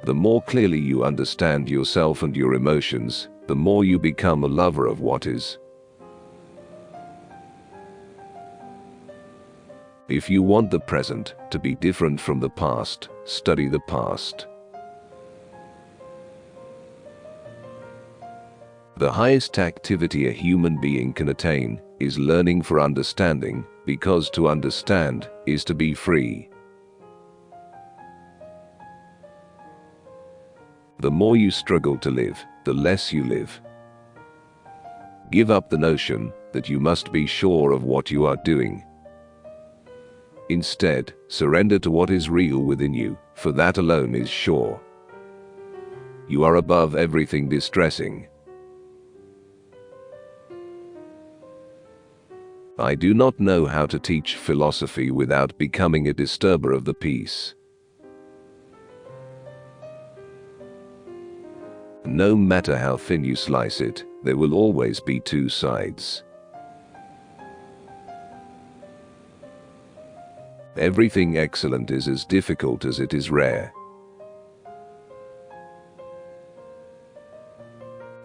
The more clearly you understand yourself and your emotions, the more you become a lover of what is. If you want the present to be different from the past, study the past. The highest activity a human being can attain is learning for understanding, because to understand is to be free. The more you struggle to live, the less you live. Give up the notion that you must be sure of what you are doing. Instead, surrender to what is real within you, for that alone is sure. You are above everything distressing. I do not know how to teach philosophy without becoming a disturber of the peace. No matter how thin you slice it, there will always be two sides. Everything excellent is as difficult as it is rare.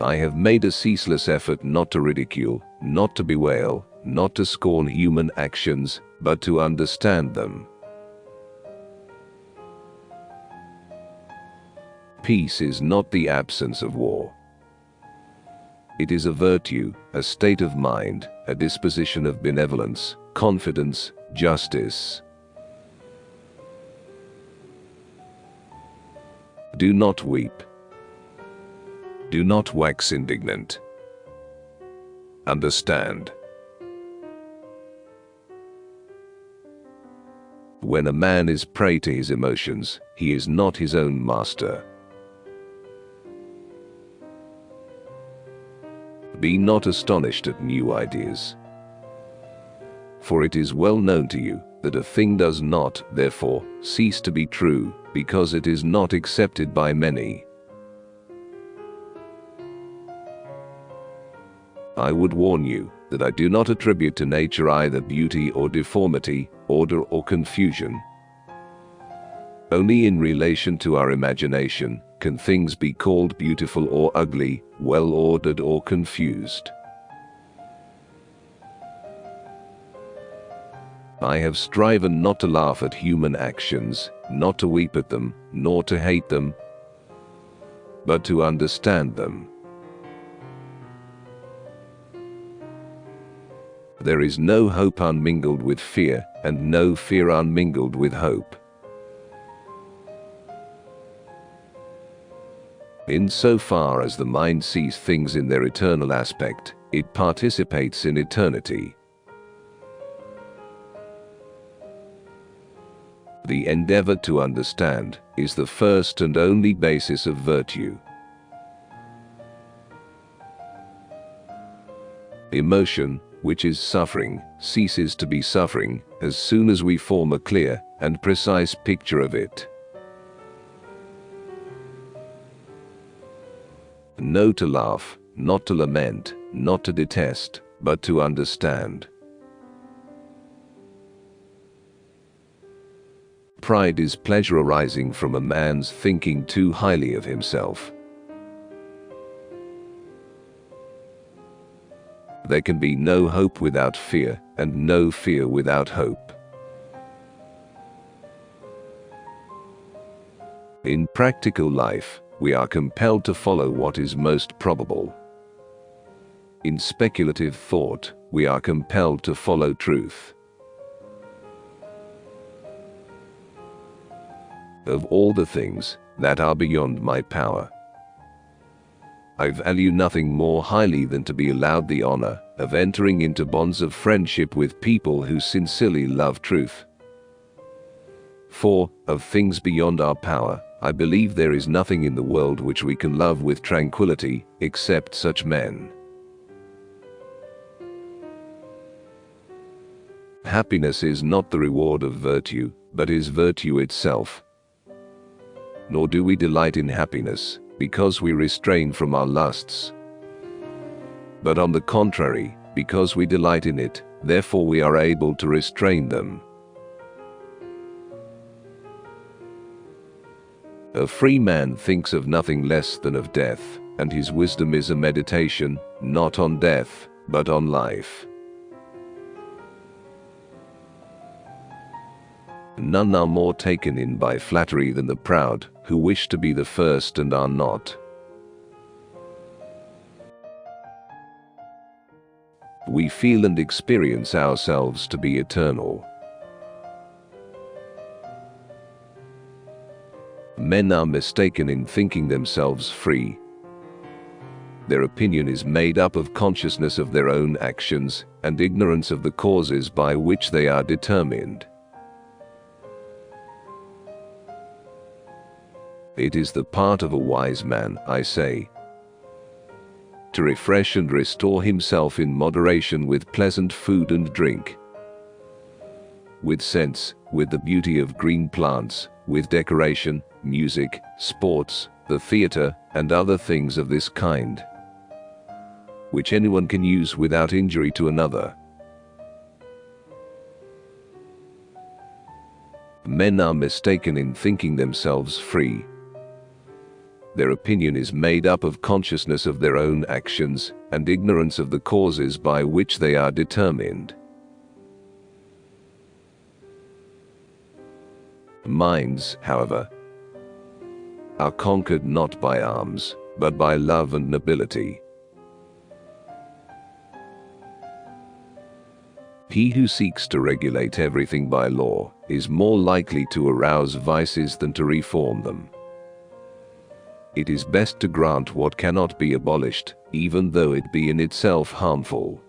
I have made a ceaseless effort not to ridicule, not to bewail, not to scorn human actions, but to understand them. Peace is not the absence of war. It is a virtue, a state of mind, a disposition of benevolence, confidence, justice. Do not weep. Do not wax indignant. Understand. When a man is prey to his emotions, he is not his own master. Be not astonished at new ideas. For it is well known to you that a thing does not, therefore, cease to be true, because it is not accepted by many. I would warn you that I do not attribute to nature either beauty or deformity, order or confusion. Only in relation to our imagination can things be called beautiful or ugly, well-ordered or confused. I have striven not to laugh at human actions, not to weep at them, nor to hate them, but to understand them. There is no hope unmingled with fear, and no fear unmingled with hope. In so far as the mind sees things in their eternal aspect, it participates in eternity. The endeavor to understand is the first and only basis of virtue. Emotion, which is suffering, ceases to be suffering as soon as we form a clear and precise picture of it. Know to laugh, not to lament, not to detest, but to understand. Pride is pleasure arising from a man's thinking too highly of himself. There can be no hope without fear, and no fear without hope. In practical life, we are compelled to follow what is most probable. In speculative thought, we are compelled to follow truth. Of all the things that are beyond my power, I value nothing more highly than to be allowed the honor of entering into bonds of friendship with people who sincerely love truth. For, of things beyond our power, I believe there is nothing in the world which we can love with tranquility, except such men. Happiness is not the reward of virtue, but is virtue itself. Nor do we delight in happiness, because we restrain from our lusts. But on the contrary, because we delight in it, therefore we are able to restrain them. A free man thinks of nothing less than of death, and his wisdom is a meditation, not on death, but on life. None are more taken in by flattery than the proud, who wish to be the first and are not. We feel and experience ourselves to be eternal. Men are mistaken in thinking themselves free. Their opinion is made up of consciousness of their own actions and ignorance of the causes by which they are determined. It is the part of a wise man, I say, to refresh and restore himself in moderation with pleasant food and drink, with sense, with the beauty of green plants, with decoration, music, sports, the theater, and other things of this kind, which anyone can use without injury to another. Men are mistaken in thinking themselves free. Their opinion is made up of consciousness of their own actions and ignorance of the causes by which they are determined. Minds, however, are conquered not by arms, but by love and nobility. He who seeks to regulate everything by law is more likely to arouse vices than to reform them. It is best to grant what cannot be abolished, even though it be in itself harmful.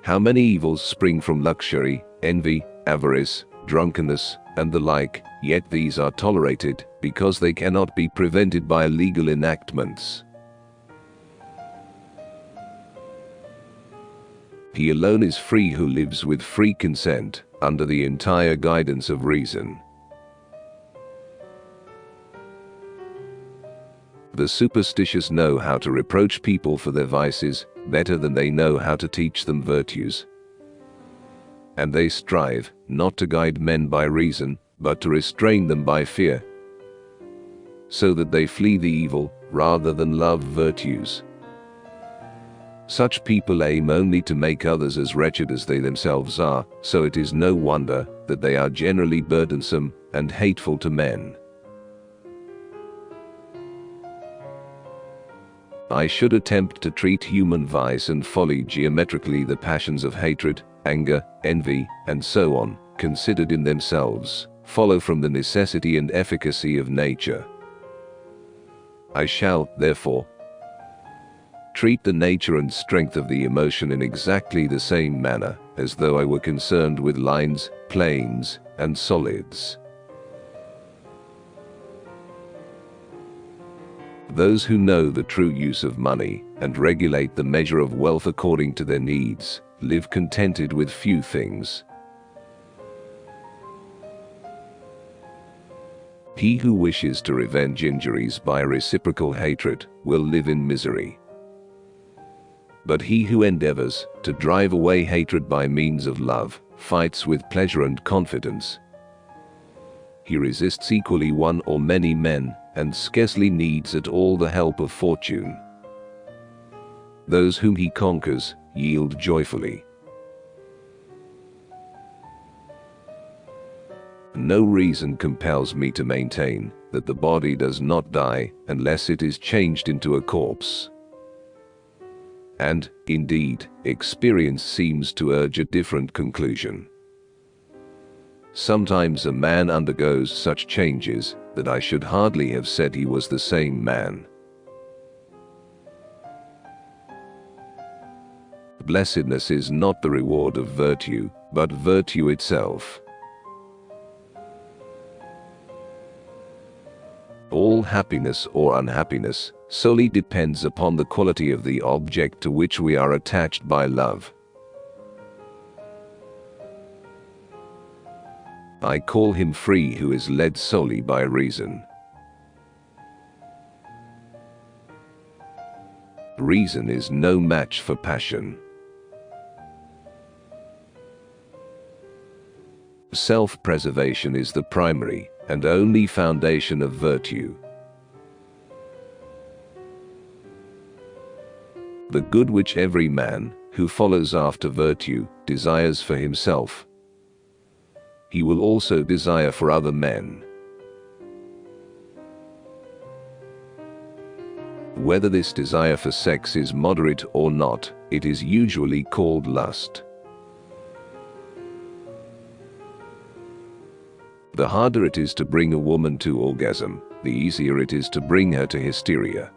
How many evils spring from luxury, envy, avarice, drunkenness, and the like, yet these are tolerated, because they cannot be prevented by legal enactments. He alone is free who lives with free consent, under the entire guidance of reason. The superstitious know how to reproach people for their vices better than they know how to teach them virtues. And they strive not to guide men by reason, but to restrain them by fear, so that they flee the evil rather than love virtues. Such people aim only to make others as wretched as they themselves are, so it is no wonder that they are generally burdensome and hateful to men. I should attempt to treat human vice and folly geometrically. The passions of hatred, anger, envy, and so on, considered in themselves, follow from the necessity and efficacy of nature. I shall, therefore, treat the nature and strength of the emotion in exactly the same manner, as though I were concerned with lines, planes, and solids. Those who know the true use of money and regulate the measure of wealth according to their needs, live contented with few things. He who wishes to revenge injuries by reciprocal hatred will live in misery. But he who endeavors to drive away hatred by means of love fights with pleasure and confidence. He resists equally one or many men, and scarcely needs at all the help of fortune. Those whom he conquers yield joyfully. No reason compels me to maintain that the body does not die unless it is changed into a corpse. And, indeed, experience seems to urge a different conclusion. Sometimes a man undergoes such changes that I should hardly have said he was the same man. Blessedness is not the reward of virtue, but virtue itself. All happiness or unhappiness solely depends upon the quality of the object to which we are attached by love. I call him free who is led solely by reason. Reason is no match for passion. Self-preservation is the primary and only foundation of virtue. The good which every man, who follows after virtue, desires for himself, he will also desire for other men. Whether this desire for sex is moderate or not, it is usually called lust. The harder it is to bring a woman to orgasm, the easier it is to bring her to hysteria.